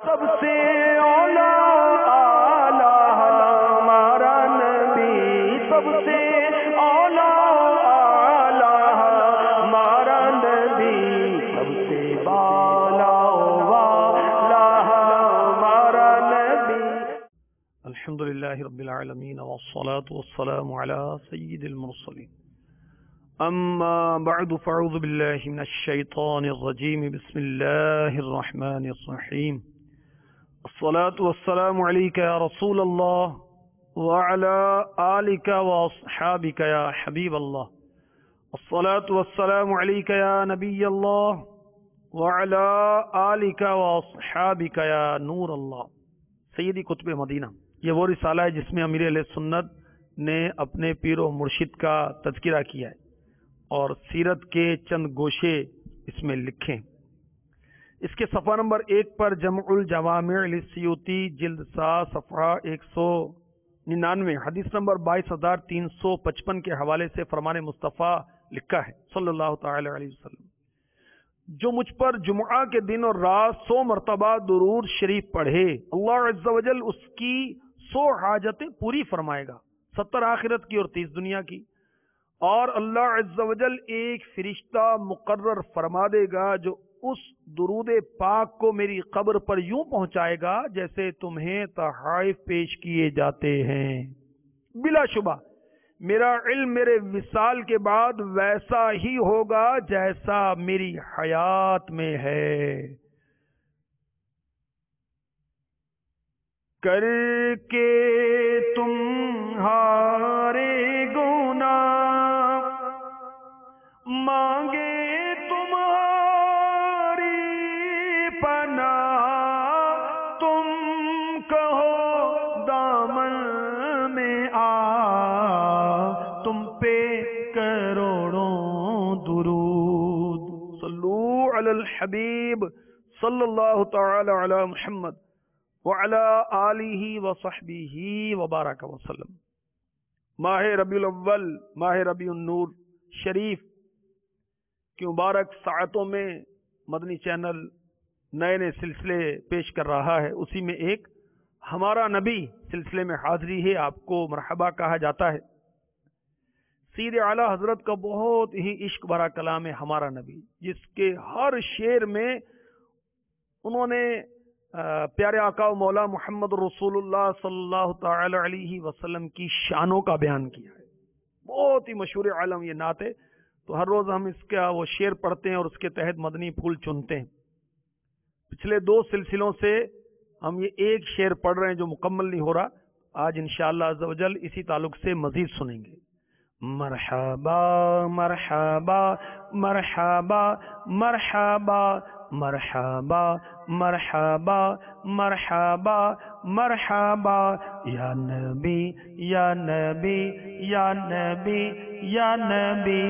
سب سے اولا آلہ ہمارا نبی، سب سے اولا آلہ ہمارا نبی، سب سے بالا والا ہمارا نبی۔ الحمدللہ رب العالمین والصلاة والسلام علی سید المرسلین، اما بعد فاعوذ باللہ من الشیطان الرجیم، بسم اللہ الرحمن الرحیم، الصلاة والسلام علیک یا رسول اللہ وعلی آلک واصحابک یا حبیب اللہ، الصلاة والسلام علیک یا نبی اللہ وعلی آلک واصحابک یا نور اللہ۔ سیدی قطب مدینہ، یہ وہ رسالہ ہے جس میں امیر اہل سنت نے اپنے پیر و مرشد کا تذکرہ کیا ہے اور سیرت کے چند گوشے اس میں لکھیں۔ اس کے صفحہ نمبر 1 پر جمع الجوامع للسیوطی جلد 7 صفحہ 199 حدیث نمبر 22355 کے حوالے سے فرمان مصطفیٰ لکھا ہے صلی اللہ تعالی علیہ وسلم، جو مجھ پر جمعہ کے دن اور رات 100 مرتبہ درود شریف پڑھے، اللہ عز و جل اس کی 100 حاجتیں پوری فرمائے گا، 70 آخرت کی اور 30 دنیا کی، اور اللہ عز و جل ایک فرشتہ مقرر فرما دے گا جو اس درود پاک کو میری قبر پر یوں پہنچائے گا جیسے تمہیں تحائف پیش کیے جاتے ہیں۔ بلا شبہ میرا علم میرے وصال کے بعد ویسا ہی ہوگا جیسا میری حیات میں ہے۔ کر کے تمہارے گناہ مانگے تمہاری پناہ، تم کہو دامن میں آ، تم پہ کروڑوں درود۔ صلو علی الحبیب صلی اللہ تعالی علی محمد وعلی آلہ وصحبہ وبارک وسلم۔ ماہ ربیع الاول، ماہ ربیع النور شریف کی مبارک ساعتوں میں مدنی چینل نئے نئے سلسلے پیش کر رہا ہے، اسی میں ایک ہمارا نبی سلسلے میں حاضری ہے، آپ کو مرحبا کہا جاتا ہے۔ سید اعلیٰ حضرت کا بہت ہی عشق بھرا کلام ہے ہمارا نبی، جس کے ہر شعر میں انہوں نے پیارے آقا و مولا محمد رسول اللہ صلی اللہ تعالی علیہ وسلم کی شانوں کا بیان کیا ہے۔ بہت ہی مشہور عالم یہ نعت ہے، تو ہر روز ہم اس کا وہ شعر پڑھتے ہیں اور اس کے تحت مدنی پھول چنتے ہیں۔ پچھلے 2 سلسلوں سے ہم یہ ایک شعر پڑھ رہے ہیں جو مکمل نہیں ہو رہا، آج انشاءاللہ عز و جل اسی تعلق سے مزید سنیں گے۔ مرحبا مرحبا مرحبا مرحبا مرحبا مرحبا مرحبا مرحبا یا نبی یا نبی یا نبی یا نبی،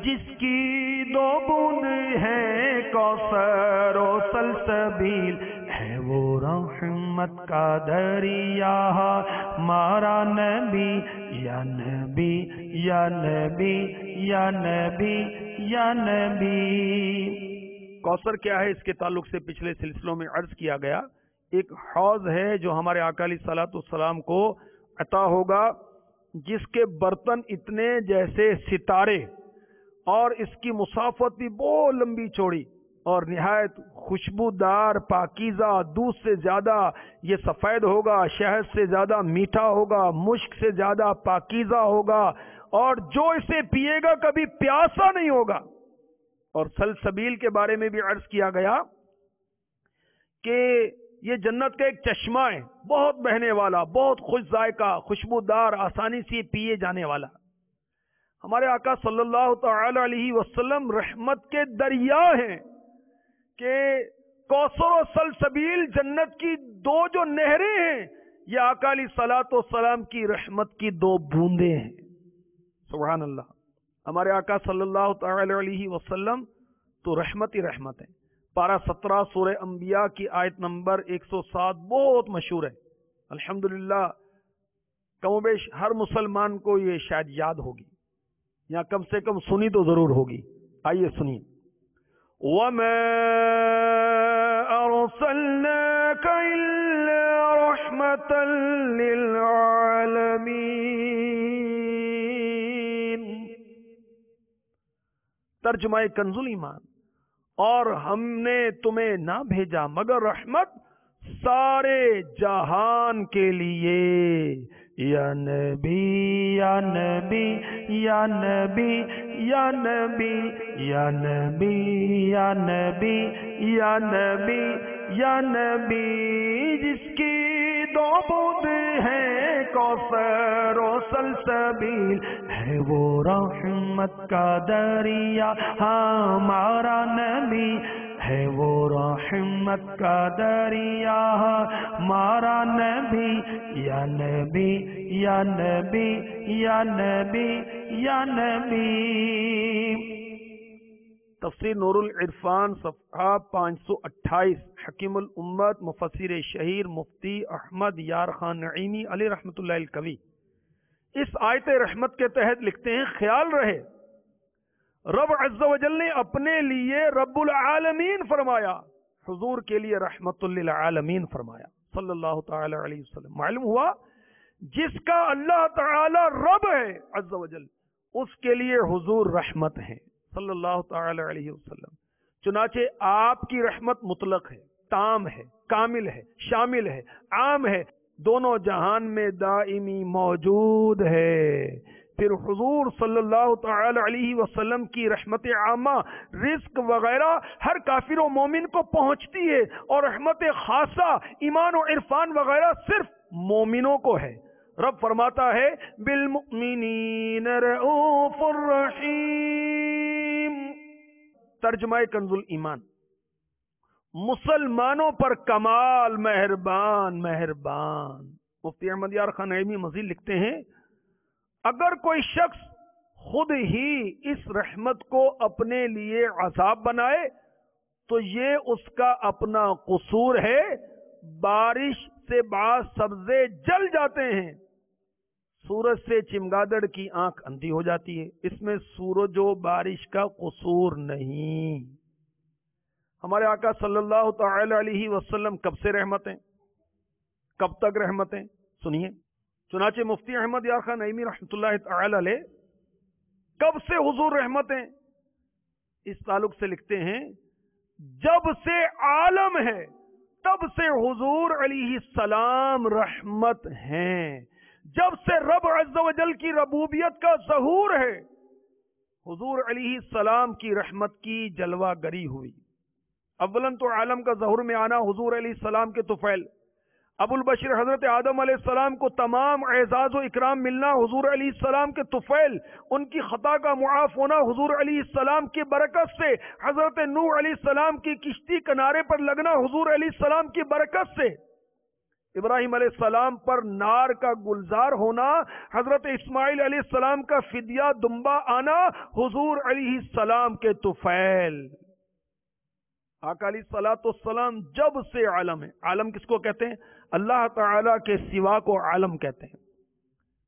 جس کی 2 بوند ہے کوثر و سلسبیل، ہے وہ رحمت کا دریا ہمارا نبی، یا نبی یا نبی یا نبی یا نبی۔ کوثر کیا ہے، اس کے تعلق سے پچھلے سلسلوں میں عرض کیا گیا، ایک حوض ہے جو ہمارے آقا علیہ الصلوۃ والسلام کو عطا ہوگا، جس کے برتن اتنے جیسے ستارے، اور اس کی مسافت بھی بہت لمبی چوڑی، اور نہایت خوشبودار پاکیزہ، دودھ سے زیادہ یہ سفید ہوگا، شہد سے زیادہ میٹھا ہوگا، مشک سے زیادہ پاکیزہ ہوگا، اور جو اسے پیے گا کبھی پیاسا نہیں ہوگا۔ اور سلسبیل کے بارے میں بھی عرض کیا گیا کہ یہ جنت کا ایک چشمہ ہے، بہت بہنے والا، بہت خوش ذائقہ، خوشبودار، آسانی سے پیے جانے والا۔ ہمارے آقا صلی اللہ تعالی علیہ وسلم رحمت کے دریا ہیں کہ کوثر و سلسبیل جنت کی 2 جو نہریں ہیں، یہ آقا علیہ الصلوۃ والسلام کی رحمت کی 2 بوندیں ہیں۔ سبحان اللہ۔ ہمارے آقا صلی اللہ تعالی علیہ وسلم تو رحمت ہی رحمت ہے۔ پارہ 17 سورہ انبیاء کی آیت نمبر 107 بہت مشہور ہے، الحمدللہ کم و بیش ہر مسلمان کو یہ شاید یاد ہوگی، یا کم سے کم سنی تو ضرور ہوگی۔ آئیے سنیے۔ وَمَا أَرْسَلْنَاكَ رحمة للعالمين. ترجمہ کنز الایمان. اور ہم نے تمہیں نہ بھیجا مگر رحمت سارے جہان کے لیے. یا نبی یا نبی یا نبی یا نبی یا نبی یا نبی یا نبی یا نبی، جس کی دو بوند ہیں کوثر و سلسبیل، ہے وہ رحمت کا دریا ہمارا نبی، ہے وہ رحمت کا دریا ہمارا نبی. یا نبی یا نبی یا نبی یا نبی. تفسیر نور العرفان صفحہ 528. حکیم الامت مفسر شہیر مفتی احمد یار خان نعیمی علیہ رحمۃ اللہ الکوی اس آیت رحمت کے تحت لکھتے ہیں، خیال رہے رب عز و جل نے اپنے لیے رب العالمین فرمایا، حضور کے لیے رحمت للعالمین فرمایا صلی اللہ تعالی علیہ وسلم. معلوم ہوا جس کا اللہ تعالی رب ہے عز و جل، اس کے لیے حضور رحمت ہے صلی اللہ تعالی علیہ وسلم. چنانچہ آپ کی رحمت مطلق ہے، تام ہے، کامل ہے، شامل ہے، عام ہے، دونوں جہان میں دائمی موجود ہے. پھر حضور صلی اللہ تعالی علیہ وسلم کی رحمت عامہ، رزق وغیرہ ہر کافر و مومن کو پہنچتی ہے، اور رحمت خاصہ ایمان و عرفان وغیرہ صرف مومنوں کو ہے. رب فرماتا ہے بالمؤمنین رؤوف الرحیم. ترجمہ کنز الایمان. مسلمانوں پر کمال مہربان مہربان. مفتی احمد یار خان نعیمی مزید لکھتے ہیں، اگر کوئی شخص خود ہی اس رحمت کو اپنے لیے عذاب بنائے تو یہ اس کا اپنا قصور ہے. بارش سے بعض سبزے جل جاتے ہیں، سورج سے چمگادڑ کی آنکھ اندھی ہو جاتی ہے، اس میں سورج و بارش کا قصور نہیں. ہمارے آقا صلی اللہ تعالی علیہ وسلم کب سے رحمت ہیں، کب تک رحمت ہیں؟ سنیے. چنانچہ مفتی احمد یار خان نعیمی رحمۃ اللہ تعالی علیہ کب سے حضور رحمت ہیں اس تعلق سے لکھتے ہیں، جب سے عالم ہے تب سے حضور علیہ السلام رحمت ہیں. جب سے رب عز و جل کی ربوبیت کا ظہور ہے، حضور علیہ السلام کی رحمت کی جلوہ گری ہوئی. اولاً تو عالم کا ظہور میں آنا حضور علیہ السلام کے طفیل، ابو البشر حضرت آدم علیہ السلام کو تمام اعزاز و اکرام ملنا حضور علیہ السلام کے طفیل، ان کی خطا کا معاف ہونا حضور علیہ السلام کی برکت سے، حضرت نوح علیہ السلام کی کشتی کنارے پر لگنا حضور علیہ السلام کی برکت سے، ابراہیم علیہ السلام پر نار کا گلزار ہونا، حضرت اسماعیل علیہ السلام کا فدیہ دمبا آنا حضور علیہ السلام کے طفیل. آقا علیہ الصلوۃ والسلام جب سے عالم ہے. عالم کس کو کہتے ہیں؟ اللہ تعالیٰ کے سوا کو عالم کہتے ہیں.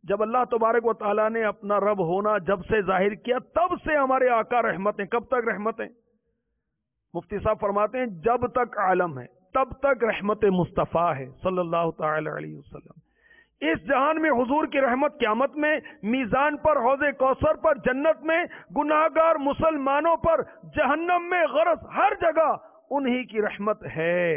جب اللہ تبارک و تعالیٰ نے اپنا رب ہونا جب سے ظاہر کیا، تب سے ہمارے آقا رحمت ہیں. کب تک رحمت ہیں؟ مفتی صاحب فرماتے ہیں جب تک عالم ہے تب تک رحمت مصطفیٰ ہے صلی اللہ تعالی علیہ وسلم. اس جہان میں حضور کی رحمت قیامت میں، میزان پر، حوض کوثر پر، جنت میں، گناہگار مسلمانوں پر، جہنم میں، غرض ہر جگہ انہی کی رحمت ہے.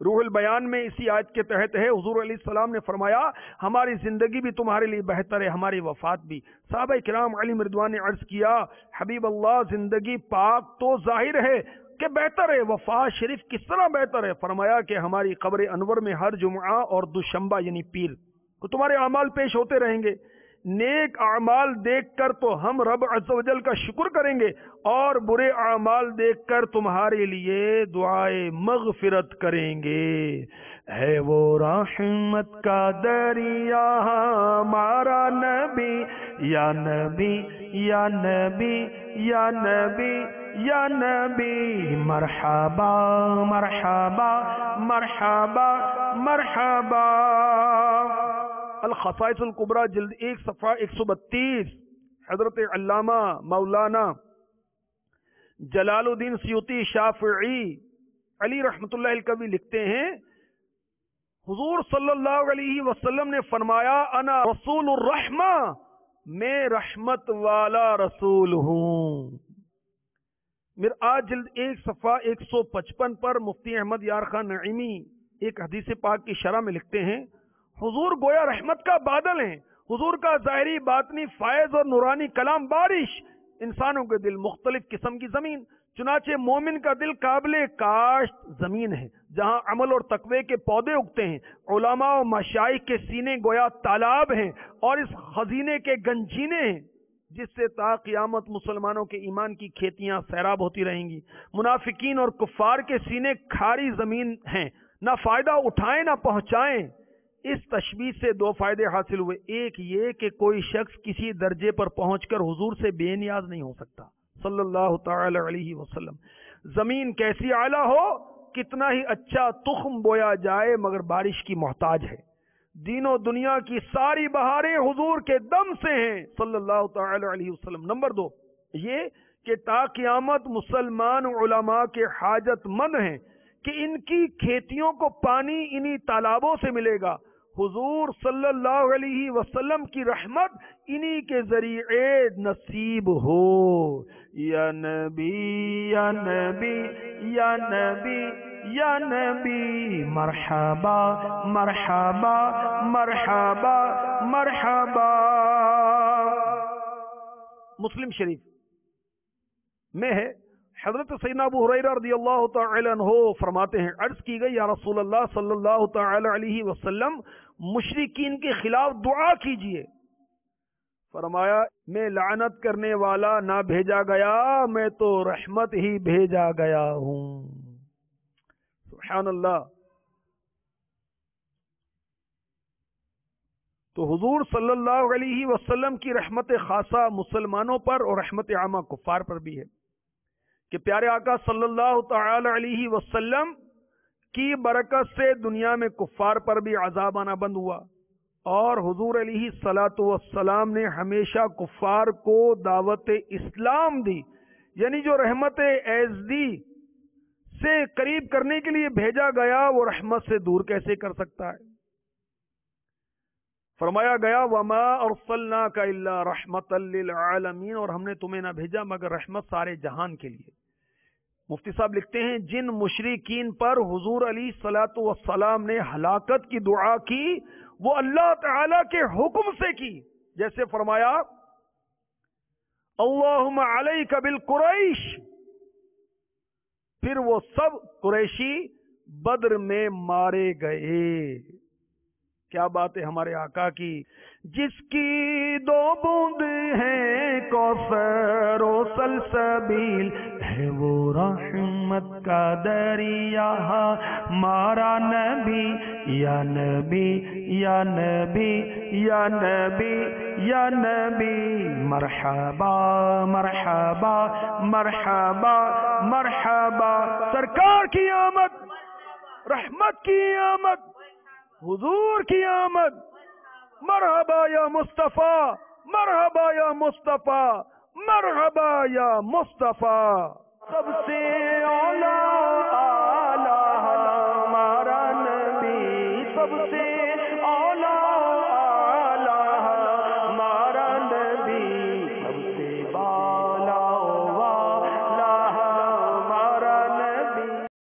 روح البیان میں اسی آیت کے تحت ہے، حضور علیہ السلام نے فرمایا ہماری زندگی بھی تمہارے لیے بہتر ہے، ہماری وفات بھی. صحابہ کرام علیہم رضوان نے عرض کیا حبیب اللہ زندگی پاک تو ظاہر ہے کہ بہتر ہے، وفات شریف کس طرح بہتر ہے؟ فرمایا کہ ہماری قبر انور میں ہر جمعہ اور دوشنبہ یعنی پیر کو تمہارے اعمال پیش ہوتے رہیں گے. نیک اعمال دیکھ کر تو ہم رب عز و جل کا شکر کریں گے، اور برے اعمال دیکھ کر تمہارے لیے دعائے مغفرت کریں گے. ہے وہ رحمت کا دریا ہمارا نبی، یا نبی یا نبی یا نبی یا نبی. مرحبا مرحبا مرحبا مرحبا. الخصائص الکبریٰ جلد 1 صفحہ 132. حضرت علامہ مولانا جلال الدین سیوطی شافعی علی رحمت اللہ الکوی لکھتے ہیں حضور صلی اللہ علیہ وسلم نے فرمایا انا رسول الرحمہ، میں رحمت والا رسول ہوں۔ مرآت جلد 1 صفحہ 155 پر مفتی احمد یار خان نعیمی ایک حدیث پاک کی شرح میں لکھتے ہیں، حضور گویا رحمت کا بادل ہیں، حضور کا ظاہری باطنی فائض اور نورانی کلام بارش، انسانوں کے دل مختلف قسم کی زمین، چنانچہ مومن کا دل قابل کاشت زمین ہے جہاں عمل اور تقوی کے پودے اگتے ہیں، علماء و مشائخ کے سینے گویا تالاب ہیں اور اس خزینے کے گنجینے ہیں جس سے تا قیامت مسلمانوں کے ایمان کی کھیتیاں سیراب ہوتی رہیں گی۔ منافقین اور کفار کے سینے کھاری زمین ہیں، نہ فائدہ اٹھائیں نہ پہنچائیں۔ اس تشبیہ سے 2 فائدے حاصل ہوئے، ایک یہ کہ کوئی شخص کسی درجے پر پہنچ کر حضور سے بے نیاز نہیں ہو سکتا صلی اللہ تعالی علیہ وسلم۔ زمین کیسی اعلیٰ ہو، کتنا ہی اچھا تخم بویا جائے مگر بارش کی محتاج ہے۔ دین و دنیا کی ساری بہاریں حضور کے دم سے ہیں صلی اللہ تعالی علیہ وسلم۔ نمبر 2 یہ کہ تا قیامت مسلمان علماء کے حاجت مند ہیں کہ ان کی کھیتیوں کو پانی انہی تالابوں سے ملے گا۔ حضور صلی اللہ علیہ وسلم کی رحمت انہی کے ذریعے نصیب ہو۔ یا نبی یا نبی یا نبی یا نبی مرحبا مرحبا مرحبا مرحبا۔ مسلم شریف میں ہے، حضرت سیدنا ابو ہریرہ رضی اللہ تعالی عنہ فرماتے ہیں، عرض کی گئی یا رسول اللہ صلی اللہ تعالی علیہ وسلم مشرکین کے خلاف دعا کیجئے۔ فرمایا میں لعنت کرنے والا نہ بھیجا گیا، میں تو رحمت ہی بھیجا گیا ہوں۔ سبحان اللہ۔ تو حضور صلی اللہ علیہ وسلم کی رحمت خاصہ مسلمانوں پر اور رحمت عامہ کفار پر بھی ہے کہ پیارے آقا صلی اللہ تعالی علیہ وسلم کی برکت سے دنیا میں کفار پر بھی عذاب آنا بند ہوا، اور حضور علیہ الصلاۃ والسلام نے ہمیشہ کفار کو دعوت اسلام دی، یعنی جو رحمت ایزدی سے قریب کرنے کے لیے بھیجا گیا وہ رحمت سے دور کیسے کر سکتا ہے؟ فرمایا گیا وما ارسلناک الا رحمتا للعالمین، اور ہم نے تمہیں نہ بھیجا مگر رحمت سارے جہان کے لیے۔ مفتی صاحب لکھتے ہیں جن مشرکین پر حضور علیہ الصلاۃ والسلام نے ہلاکت کی دعا کی وہ اللہ تعالی کے حکم سے کی، جیسے فرمایا اللہم علیک بالقریش، پھر وہ سب قریشی بدر میں مارے گئے۔ کیا بات ہے ہمارے آقا کی، جس کی 2 بوند ہیں کوثر و سلسبیل، ہے وہ رحمت کا دریا ہمارا نبی، یا نبی یا نبی یا نبی یا نبی مرحبا مرحبا مرحبا مرحبا۔ سرکار کی آمد، رحمت کی آمد، حضور کی آمد، مرحبا یا مصطفیٰ مرحبا یا مصطفیٰ مرحبا یا مصطفیٰ۔ سب سے اعلیٰ ہمارا نبی، سب سے